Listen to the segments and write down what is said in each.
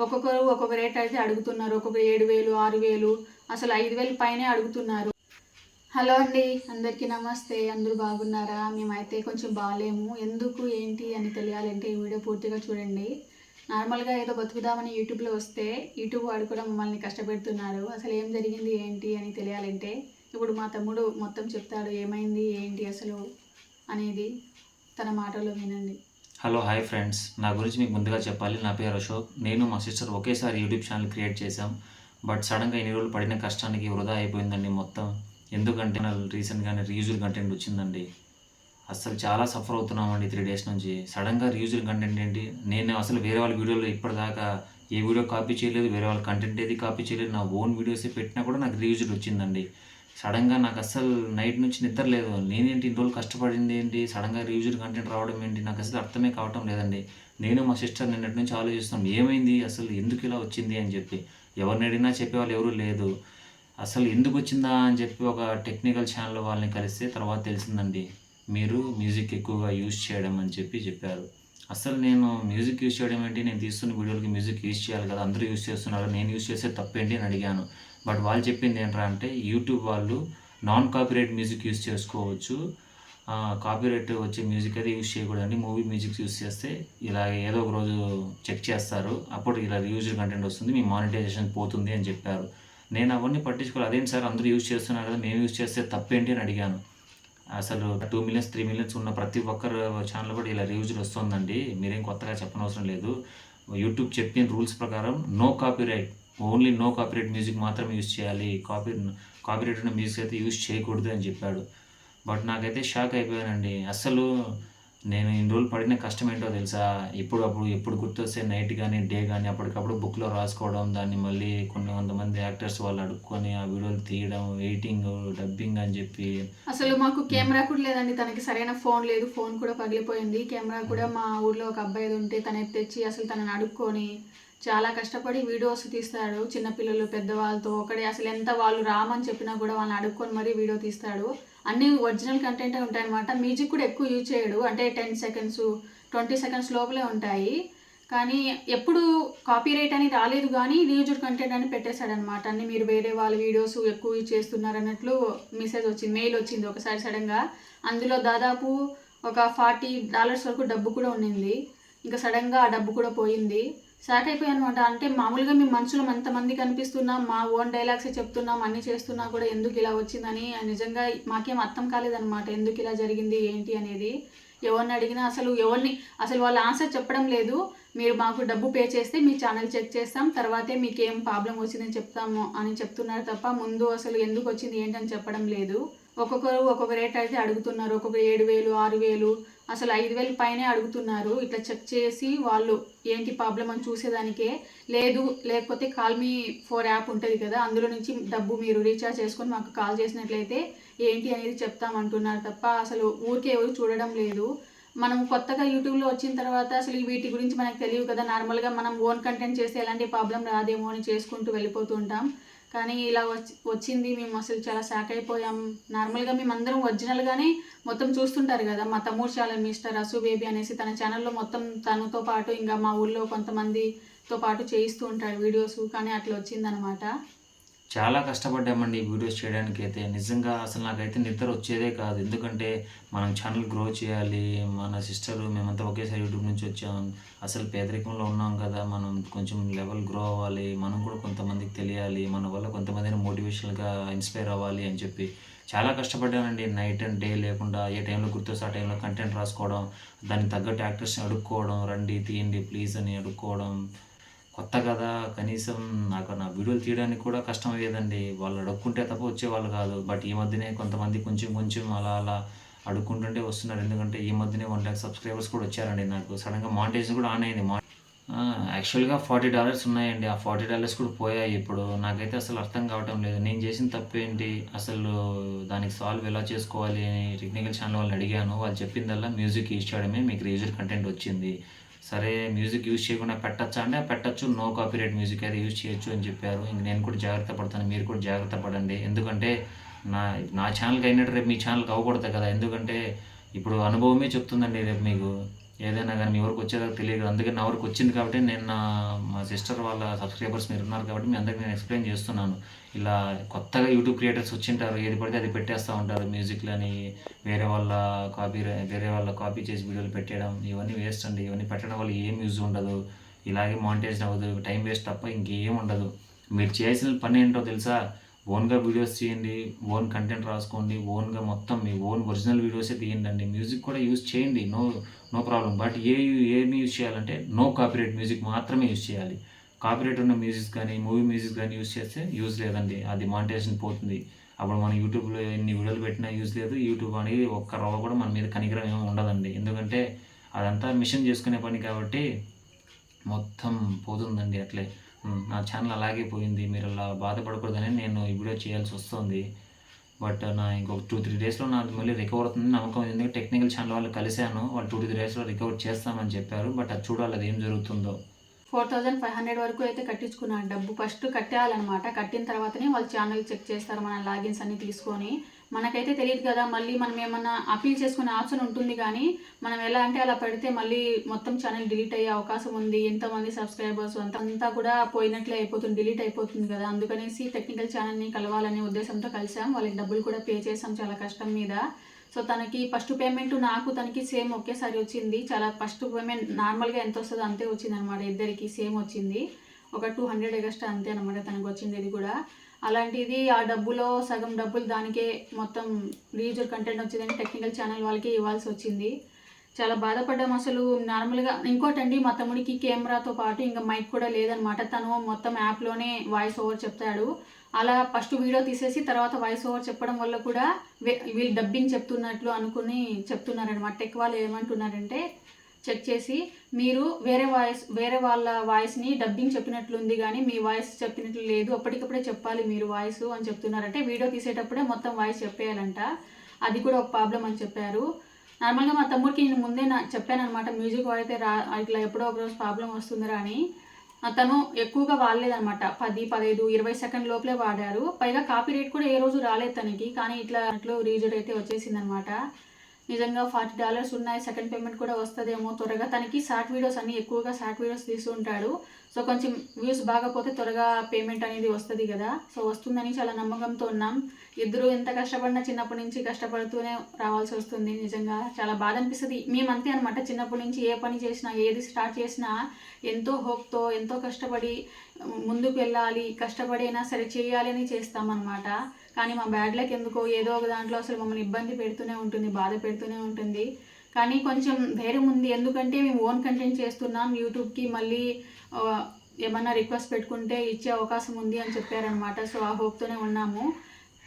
ఒక్కొక్కరు ఒక్కొక్క రేట్ అయితే అడుగుతున్నారు. ఒక్కొక్కరు 7,000, 6,000, అసలు 5,000 పైనే అడుగుతున్నారు. హలో అండి, అందరికీ నమస్తే. అందరూ బాగున్నారా? మేమైతే కొంచెం బాగాలేము. ఎందుకు ఏంటి అని తెలియాలంటే ఈ వీడియో పూర్తిగా చూడండి. నార్మల్గా ఏదో బతుకుదామని యూట్యూబ్లో వస్తే యూట్యూబ్ వాడు కూడా మమ్మల్ని కష్టపెడుతున్నారు. అసలు ఏం జరిగింది ఏంటి అని తెలియాలంటే ఇప్పుడు మా తమ్ముడు మొత్తం చెప్తాడు, ఏమైంది ఏంటి అసలు అనేది. తన మాటల్లో వినండి. హలో హాయ్ ఫ్రెండ్స్, నా గురించి మీకు ముందుగా చెప్పాలి. నా పేరు అశోక్. నేను మా సిస్టర్ ఒకేసారి యూట్యూబ్ ఛానల్ క్రియేట్ చేశాం. బట్ సడన్గా ఇన్ని రోజులు పడిన కష్టానికి వృధా అయిపోయిందండి మొత్తం. ఎందుకంటే రీసెంట్గానే రీయూజుల్ కంటెంట్ వచ్చిందండి. అసలు చాలా సఫర్ అవుతున్నామండి 3 days నుంచి. సడన్గా రీయూజుల్ కంటెంట్ ఏంటి, నేను అసలు వేరే వాళ్ళ వీడియోలో ఇప్పటిదాకా ఏ వీడియో కాపీ చేయలేదు, వేరే వాళ్ళ కంటెంట్ ఏది కాపీ చేయలేదు. నా ఓన్ వీడియోసే పెట్టినా కూడా నాకు రీయూజుల్ వచ్చిందండి. సడన్గా నాకు అసలు నైట్ నుంచి నిద్ర లేదు. నేనేంటి ఇన్ని రోజులు కష్టపడింది ఏంటి, సడన్గా రివ్యూజర్ కంటెంట్ రావడం ఏంటి, నాకు అసలు అర్థమే కావటం లేదండి. నేను మా సిస్టర్ నిన్నటి నుంచి ఆలోచిస్తున్నాం, ఏమైంది అసలు, ఎందుకు ఇలా వచ్చింది అని చెప్పి. ఎవరిని అడిగినా చెప్పేవాళ్ళు ఎవరూ లేదు. అసలు ఎందుకు వచ్చిందా అని చెప్పి ఒక టెక్నికల్ ఛానల్ వాళ్ళని కలిస్తే తర్వాత తెలిసిందండి, మీరు మ్యూజిక్ ఎక్కువగా యూజ్ చేయడం అని చెప్పారు. అసలు నేను మ్యూజిక్ యూజ్ చేయడం ఏంటి, నేను తీస్తున్న వీడియోలకి మ్యూజిక్ యూజ్ చేయాలి కదా, అందరూ యూజ్ చేస్తున్నారు, నేను యూజ్ చేసే తప్పేంటి అని అడిగాను. బట్ వాళ్ళు చెప్పింది ఏంట్రా అంటే, యూట్యూబ్ వాళ్ళు నాన్ కాపీరైట్ మ్యూజిక్ యూజ్ చేసుకోవచ్చు, కాపీరైట్ వచ్చే మ్యూజిక్ అయితే యూజ్ చేయకూడదండి. మూవీ మ్యూజిక్ యూజ్ చేస్తే ఇలా ఏదో ఒక రోజు చెక్ చేస్తారు, అప్పుడు ఇలా రియూజ్డ్ కంటెంట్ వస్తుంది, మీ మానిటైజేషన్ పోతుంది అని చెప్పారు. నేను అవన్నీ పట్టించుకోవాలి. అదేంటి సార్ అందరూ యూజ్ చేస్తున్నారు కదా, మేము యూజ్ చేస్తే తప్పేంటి అని అడిగాను. అసలు 2 million 3 million ఉన్న ప్రతి ఒక్కరు ఛానల్ కూడా ఇలా రివ్యూజులు వస్తుందండి, మీరేం కొత్తగా చెప్పనవసరం లేదు. యూట్యూబ్ చెప్పిన రూల్స్ ప్రకారం no copyright, only no copyright music మాత్రమే యూజ్ చేయాలి, కాపీరైట్ ఉన్న మ్యూజిక్ అయితే యూజ్ చేయకూడదు అని చెప్పాడు. బట్ నాకైతే షాక్ అయిపోయానండి. అసలు నేను ఇన్ని రోజులు పడిన కష్టం ఏంటో తెలుసా. ఎప్పుడు గుర్తొస్తే నైట్ కానీ డే కానీ అప్పటికప్పుడు బుక్లో రాసుకోవడం, దాన్ని మళ్ళీ కొంతమంది యాక్టర్స్ వాళ్ళు అడుక్కొని ఆ వీడియోలు తీయడం, ఎడిటింగ్, డబ్బింగ్ అని చెప్పి. అసలు మాకు కెమెరా కూడా లేదండి, తనకి సరైన ఫోన్ లేదు, ఫోన్ కూడా పగిలిపోయింది. కెమెరా కూడా మా ఊర్లో ఒక అబ్బాయి ఉంటే తన తెచ్చి అసలు తనని అడుక్కొని చాలా కష్టపడి వీడియోస్ తీస్తాడు. చిన్నపిల్లలు పెద్దవాళ్ళతో ఒకడే, అసలు ఎంత వాళ్ళు రామని చెప్పినా కూడా వాళ్ళని అడుక్కొని మరీ వీడియో తీస్తాడు. అన్నీ ఒరిజినల్ కంటెంటే ఉంటాయన్నమాట. మ్యూజిక్ కూడా ఎక్కువ యూజ్ చేయడు, అంటే 10 seconds 20 seconds లోపలే ఉంటాయి. కానీ ఎప్పుడు కాపీరైట్ అని రాలేదు, కానీ రీయూజ్డ్ కంటెంట్ అని పెట్టేశాడనమాట. అన్ని మీరు వేరే వాళ్ళ వీడియోస్ ఎక్కువ యూజ్ చేస్తున్నారు అన్నట్లు మెసేజ్ వచ్చింది, మెయిల్ వచ్చింది ఒకసారి సడన్గా. అందులో దాదాపు ఒక $40 వరకు డబ్బు కూడా ఉండింది. ఇంకా సడన్గా ఆ డబ్బు కూడా పోయింది. షాక్ అయిపోయాను అనమాట. అంటే మామూలుగా మేము మనుషులం ఎంతమంది కనిపిస్తున్నాం, మా ఓన్ డైలాగ్సే చెప్తున్నాం, అన్నీ చేస్తున్నా కూడా ఎందుకు ఇలా వచ్చిందని నిజంగా మాకేం అర్థం కాలేదనమాట. ఎందుకు ఇలా జరిగింది ఏంటి అనేది. ఎవరిని అడిగినా అసలు వాళ్ళు ఆన్సర్ చెప్పడం లేదు. మీరు మాకు డబ్బు పే చేస్తే మీ ఛానల్ చెక్ చేస్తాం, తర్వాతే మీకు ఏం ప్రాబ్లం వచ్చిందని చెప్తాము అని చెప్తున్నారు తప్ప ముందు అసలు ఎందుకు వచ్చింది ఏంటని చెప్పడం లేదు. ఒక్కొక్కరు ఒక్కొక్క రేట్ అయితే అడుగుతున్నారు. ఒక్కొక్కరు 7,000, 6,000, అసలు 5,000 పైనే అడుగుతున్నారు. ఇట్లా చెక్ చేసి వాళ్ళు ఏంటి ప్రాబ్లం అని చూసేదానికే. లేకపోతే కాల్ మీ ఫోర్ యాప్ ఉంటుంది కదా, అందులో నుంచి డబ్బు మీరు రీఛార్జ్ చేసుకొని మాకు కాల్ చేసినట్లయితే ఏంటి అనేది చెప్తామంటున్నారు తప్ప అసలు ఊరికే ఎవరు చూడడం లేదు. మనం కొత్తగా యూట్యూబ్లో వచ్చిన తర్వాత అసలు వీటి గురించి మనకు తెలియదు కదా. నార్మల్గా మనం ఓన్ కంటెంట్ చేస్తే ఎలాంటి ప్రాబ్లం రాదేమో అని చేసుకుంటూ వెళ్ళిపోతూ ఉంటాం. కానీ ఇలా వచ్చింది, మేము అసలు చాలా షాక్ అయిపోయాం. నార్మల్గా మేమందరం ఒరిజినల్గానే మొత్తం చూస్తుంటారు కదా. మా తమ్ముడు ఛానల్ మిస్టర్ అసు బేబీ అనేసి తన ఛానల్లో మొత్తం తనతో పాటు ఇంకా మా ఊళ్ళో కొంతమందితో పాటు చేయిస్తూ ఉంటాడు వీడియోస్, కానీ అట్లా వచ్చిందనమాట. చాలా కష్టపడ్డామండి ఈ వీడియోస్ చేయడానికి అయితే. నిజంగా అసలు నాకైతే నిద్ర వచ్చేదే కాదు. ఎందుకంటే మనం ఛానల్ గ్రో చేయాలి, మన సిస్టరు మేమంతా ఒకేసారి యూట్యూబ్ నుంచి వచ్చాం, అసలు పేదరికంలో ఉన్నాం కదా, మనం కొంచెం లెవెల్ గ్రో అవ్వాలి, మనం కూడా కొంతమందికి తెలియాలి, మన వల్ల కొంతమందిని మోటివేషనల్గా ఇన్స్పైర్ అవ్వాలి అని చెప్పి చాలా కష్టపడ్డానండి. నైట్ అండ్ డే లేకుండా ఏ టైంలో గుర్తొస్తే ఆ టైంలో కంటెంట్ రాసుకోవడం, దానికి తగ్గట్టు యాక్టర్స్ని అడుక్కోవడం, రండి తీయండి ప్లీజ్ అని అడుక్కోవడం. కొత్త కదా, కనీసం నాకు నా వీడియోలు తీయడానికి కూడా కష్టం అయ్యేదండి. వాళ్ళు అడుక్కుంటే తప్ప వచ్చేవాళ్ళు కాదు. బట్ ఈ మధ్యనే కొంతమంది కొంచెం అలా అడుక్కుంటుంటే వస్తున్నారు. ఎందుకంటే ఈ మధ్యనే 1 lakh సబ్స్క్రైబర్స్ కూడా వచ్చారండి. నాకు సడన్గా మానిటైజేషన్ కూడా ఆన్ అయింది. యాక్చువల్గా $40 ఉన్నాయండి, ఆ $40 కూడా పోయాయి ఇప్పుడు. నాకైతే అసలు అర్థం కావటం లేదు, నేను చేసిన తప్పేంటి, అసలు దానికి సాల్వ్ ఎలా చేసుకోవాలి అని టెక్నికల్ ఛానల్ వాళ్ళని అడిగాను. వాళ్ళు చెప్పిందల్లా మ్యూజిక్ యూజ్ చేయడమే మీకు రీయూజ్డ్ కంటెంట్ వచ్చింది. సరే మ్యూజిక్ యూజ్ చేయకుండా పెట్టచ్చా అంటే పెట్టచ్చు, నో కాపీరైట్ మ్యూజిక్ అయితే యూజ్ చేయొచ్చు అని చెప్పారు. ఇంక నేను కూడా జాగ్రత్త పడతాను, మీరు కూడా జాగ్రత్త పడండి. ఎందుకంటే నా ఛానల్కి అయినట్టు రేపు మీ ఛానల్కి అవ్వకూడదు కదా. ఎందుకంటే ఇప్పుడు అనుభవమే చెప్తుందండి రేపు మీకు. ఏదైనా కానీ మీ వరకు వచ్చేదాకా తెలియదు. అందుకే నా వరకు వచ్చింది కాబట్టి నేను మా సిస్టర్ వాళ్ళ సబ్స్క్రైబర్స్ మీరు ఉన్నారు కాబట్టి మీ అందరికీ నేను ఎక్స్ప్లెయిన్ చేస్తున్నాను. ఇలా కొత్తగా యూట్యూబ్ క్రియేటర్స్ వచ్చింటారు, ఏది పడితే అది పెట్టేస్తూ ఉంటారు. మ్యూజిక్లని వేరే వాళ్ళ కాపీ చేసి వీడియోలు పెట్టడం ఇవన్నీ వేస్ట్ అండి. ఇవన్నీ పెట్టడం వల్ల ఏం యూజ్ ఉండదు. ఇలాగే మానిటైజేషన్ అవ్వదు, టైం వేస్ట్ తప్ప ఇంకేం ఉండదు. మీరు చేయాల్సిన పని ఏంటో తెలుసా? ఓన్గా వీడియోస్ చేయండి, ఓన్ కంటెంట్ రాసుకోండి, ఓన్గా మొత్తం మీ ఓన్ ఒరిజినల్ వీడియోసే తీయండి. మ్యూజిక్ కూడా యూజ్ చేయండి, నో ప్రాబ్లం. బట్ ఏమి యూజ్ చేయాలంటే నో కాపీరైట్ మ్యూజిక్ మాత్రమే యూజ్ చేయాలి. కాపీరైట్ ఉన్న మ్యూజిక్ కానీ మూవీ మ్యూజిక్ కానీ యూజ్ చేస్తే యూజ్ లేదండి, అది మానిటైజేషన్ పోతుంది. అప్పుడు మన యూట్యూబ్లో ఎన్ని వీడియోలు పెట్టినా యూజ్ లేదు. యూట్యూబ్ అనేది ఒక్క రవ్వ కూడా మన మీద కనికరం ఏమీ ఉండదండి. ఎందుకంటే అదంతా మిషన్ చేసుకునే పని కాబట్టి మొత్తం పోతుందండి అట్లే. నా ఛానల్ అలాగే పోయింది. మీరు అలా బాధపడకూడదని నేను ఈ వీడియో చేయాల్సి వస్తుంది. బట్ నా ఇంకొక 2-3 డేస్లో నాది మళ్ళీ రికవర్ అవుతుంది నమ్మకం. ఎందుకంటే టెక్నికల్ ఛానల్ వాళ్ళు కలిశాను, వాళ్ళు 2-3 డేస్లో రికవర్ చేస్తామని చెప్పారు. బట్ అది చూడాలి, అది ఏం జరుగుతుందో. 4500 వరకు అయితే కట్టించుకున్నాను డబ్బు. ఫస్ట్ కట్టేయాలన్నమాట. కట్టిన తర్వాతనే వాళ్ళు ఛానల్ చెక్ చేస్తారు, మన లాగిన్స్ అన్ని తీసుకొని. మనకైతే తెలియదు కదా, మళ్ళీ మనం ఏమన్నా అపీల్ చేసుకునే ఆప్షన్ ఉంటుంది, కానీ మనం ఎలా అంటే అలా పెడితే మళ్ళీ మొత్తం ఛానల్ డిలీట్ అయ్యే అవకాశం ఉంది. ఎంతమంది సబ్స్క్రైబర్స్ అంతా కూడా పోయినట్లే అయిపోతుంది, డిలీట్ అయిపోతుంది కదా. అందుకనేసి టెక్నికల్ ఛానల్ని కలవాలనే ఉద్దేశంతో కలిసాం. వాళ్ళకి డబ్బులు కూడా పే చేసాం చాలా కష్టం మీద. సో తనకి ఫస్ట్ పేమెంట్ నాకు తనకి సేమ్ ఒకేసారి వచ్చింది. చాలా ఫస్ట్ పేమెంట్ నార్మల్గా ఎంత వస్తుందో అంతే వచ్చింది అనమాట. ఇద్దరికి సేమ్ వచ్చింది, ఒక 200 ఎగస్ట్రా అంతే అనమాట తనకు వచ్చింది. ఇది కూడా అలాంటిది ఆ డబ్బులో సగం డబ్బులు దానికే మొత్తం రీయూజర్ కంటెంట్ వచ్చిందని టెక్నికల్ ఛానల్ వాళ్ళకి ఇవ్వాల్సి వచ్చింది. చాలా బాధపడ్డాం అసలు. నార్మల్గా ఇంకోటండి, మా తమ్ముడికి కెమెరాతో పాటు ఇంకా మైక్ కూడా లేదనమాట. తను మొత్తం యాప్లోనే వాయిస్ ఓవర్ చెప్తాడు. అలా ఫస్ట్ వీడియో తీసేసి తర్వాత వాయిస్ ఓవర్ చెప్పడం వల్ల కూడా వీళ్ళు డబ్బింగ్ చెప్తున్నట్లు అనుకుని చెప్తున్నారనమాట. టెక్ వాళ్ళు ఏమంటున్నారంటే చెక్ చేసి, మీరు వేరే వాళ్ళ వాయిస్ని డబ్బింగ్ చెప్పినట్లుంది కానీ మీ వాయిస్ చెప్పినట్లు లేదు, అప్పటికప్పుడే చెప్పాలి మీరు వాయిస్ అని చెప్తున్నారంటే. వీడియో తీసేటప్పుడే మొత్తం వాయిస్ చెప్పేయాలంట. అది కూడా ఒక ప్రాబ్లం అని చెప్పారు. నార్మల్గా మా తమ్ముడికి నేను ముందే చెప్పాను అనమాట, మ్యూజిక్ వాడితే ఇట్లా ఎప్పుడో ఒక రోజు ప్రాబ్లం వస్తుందిరా అని. తను ఎక్కువగా వాడలేదనమాట, 10, 15, 20 సెకండ్ లోపలే వాడారు. పైగా కాపీ రేట్ కూడా ఏ రోజు రాలేదు తనకి. కానీ ఇట్లా రీజర్ అయితే వచ్చేసిందనమాట. నిజంగా $40 ఉన్నాయి, సెకండ్ పేమెంట్ కూడా వస్తుందేమో త్వరగా. తనకి షార్ట్ వీడియోస్ అన్ని ఎక్కువగా షార్ట్ వీడియోస్ తీస్తుంటాడు. సో కొంచెం వ్యూస్ బాగపోతే త్వరగా పేమెంట్ అనేది వస్తుంది కదా. సో వస్తుందని చాలా నమ్మకంతో ఉన్నాం. ఇద్దరు ఎంత కష్టపడినా చిన్నప్పటి నుంచి కష్టపడుతూనే రావాల్సి వస్తుంది. నిజంగా చాలా బాధ అనిపిస్తుంది. మేము అంతే అనమాట, చిన్నప్పటి నుంచి ఏ పని చేసినా ఏది స్టార్ట్ చేసినా ఎంతో హోప్తో ఎంతో కష్టపడి ముందుకు వెళ్ళాలి, కష్టపడి అయినా సరే చేయాలి అని చేస్తామన్నమాట. కానీ మా బ్యాడ్ లక్ ఎందుకో ఏదో ఒక దాంట్లో అసలు మమ్మల్ని ఇబ్బంది పెడుతూనే ఉంటుంది, బాధ పెడుతూనే ఉంటుంది. కానీ కొంచెం ధైర్యం ఉంది, ఎందుకంటే మేము ఓన్ కంటెంట్ చేస్తున్నాం. యూట్యూబ్కి మళ్ళీ ఏమన్నా రిక్వెస్ట్ పెట్టుకుంటే ఇచ్చే అవకాశం ఉంది అని చెప్పారనమాట. సో ఆ హోప్తోనే ఉన్నాము.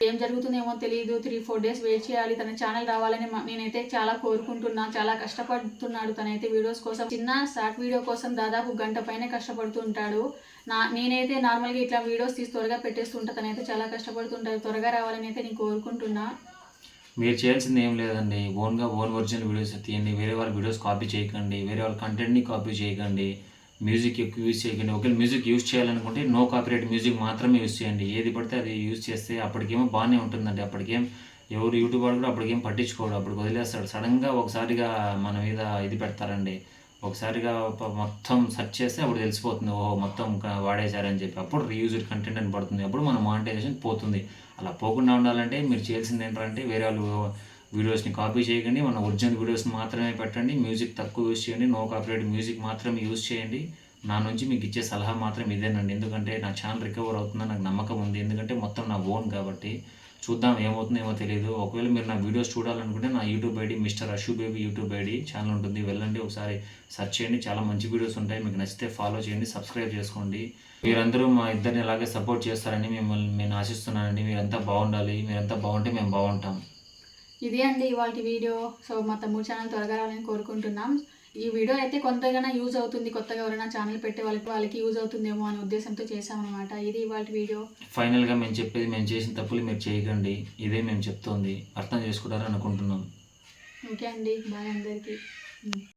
ఏం జరుగుతుందేమో తెలియదు. 3-4 డేస్ వెయిట్ చేయాలి, తన ఛానల్ రావాలని నేనైతే చాలా కోరుకుంటున్నా. చాలా కష్టపడుతున్నాడు తనైతే వీడియోస్ కోసం. చిన్న షార్ట్ వీడియో కోసం దాదాపు గంట పైనే కష్టపడుతుంటాడు. నేనైతే నార్మల్గా ఇట్లా వీడియోస్ తీసి త్వరగా పెట్టేస్తుంటా, తనైతే చాలా కష్టపడుతుంటాడు. త్వరగా రావాలని అయితే నేను కోరుకుంటున్నా. మీరు చేయాల్సింది ఏం లేదండి, ఓన్ ఒరిజినల్ వీడియోస్ తీయండి. వేరే వాళ్ళ వీడియోస్ కాపీ చేయకండి, వేరే వాళ్ళ కంటెంట్ని కాపీ చేయకండి. మ్యూజిక్ ఎక్కువ యూజ్ చేయకండి. ఒకవేళ మ్యూజిక్ యూజ్ చేయాలనుకుంటే నో కాపీరైట్ మ్యూజిక్ మాత్రమే యూజ్ చేయండి. ఏది పడితే అది యూజ్ చేస్తే అప్పటికేమో బాగానే ఉంటుందండి. అప్పటికేం ఎవరు యూట్యూబ్ వాడు కూడా అప్పటికేం పట్టించుకోడు, అప్పుడు వదిలేస్తాడు. సడన్గా ఒకసారిగా మన మీద ఇది పెడతారండి. ఒకసారిగా మొత్తం సెర్చ్ చేస్తే అప్పుడు తెలిసిపోతుంది, ఓహో మొత్తం వాడేశారని చెప్పి. అప్పుడు రీయూజ్డ్ కంటెంట్ అని పడుతుంది, అప్పుడు మన మానిటైజేషన్ పోతుంది. అలా పోకుండా ఉండాలంటే మీరు చేయాల్సింది ఏంటంటే వేరే వాళ్ళు వీడియోస్ని కాపీ చేయకండి, మన ఒరిజినల్ వీడియోస్ని మాత్రమే పెట్టండి. మ్యూజిక్ తక్కువ యూజ్ చేయండి, నో కాపీరైట్ మ్యూజిక్ మాత్రమే యూజ్ చేయండి. నా నుంచి మీకు ఇచ్చే సలహా మాత్రం ఇదేనండి. ఎందుకంటే నా ఛానల్ రికవర్ అవుతుందని నాకు నమ్మకం ఉంది. ఎందుకంటే మొత్తం నా ఓన్ కాబట్టి. చూద్దాం ఏమవుతుందో ఏమో తెలియదు. ఒకవేళ మీరు నా వీడియోస్ చూడాలనుకుంటే నా YouTube ID mister Ashu baby YouTube ID channel ఉంటుంది, వెళ్ళండి ఒకసారి సెర్చ్ చేయండి. చాలా మంచి వీడియోస్ ఉంటాయి, మీకు నచ్చితే ఫాలో చేయండి, సబ్స్క్రైబ్ చేసుకోండి. మీరందరూ మా ఇద్దరిని ఇలాగే సపోర్ట్ చేస్తారని నేను ఆశిస్తున్నానండి. మీరంతా బాగుండాలి, మీరంతా బాగుంటే మేము బాగుంటాం. ఇదే అండి ఇవాళ వీడియో. సో మా తమ్ముడు ఛానల్ త్వరగా రావాలని కోరుకుంటున్నాం. ఈ వీడియో అయితే కొంతగానో యూజ్ అవుతుంది, కొత్తగా ఎవరైనా ఛానల్ పెట్టే వాళ్ళకి యూజ్ అవుతుందేమో అనే ఉద్దేశంతో చేసామన్నమాట. ఇది ఇవాళ వీడియో. ఫైనల్గా మేము చెప్పేది, మేము చేసిన తప్పులు మీరు చేయకండి, ఇదే మేము చెప్తోంది. అర్థం చేసుకుంటారని అనుకుంటున్నాం. ఓకే అండి, బాయ్ అందరికీ.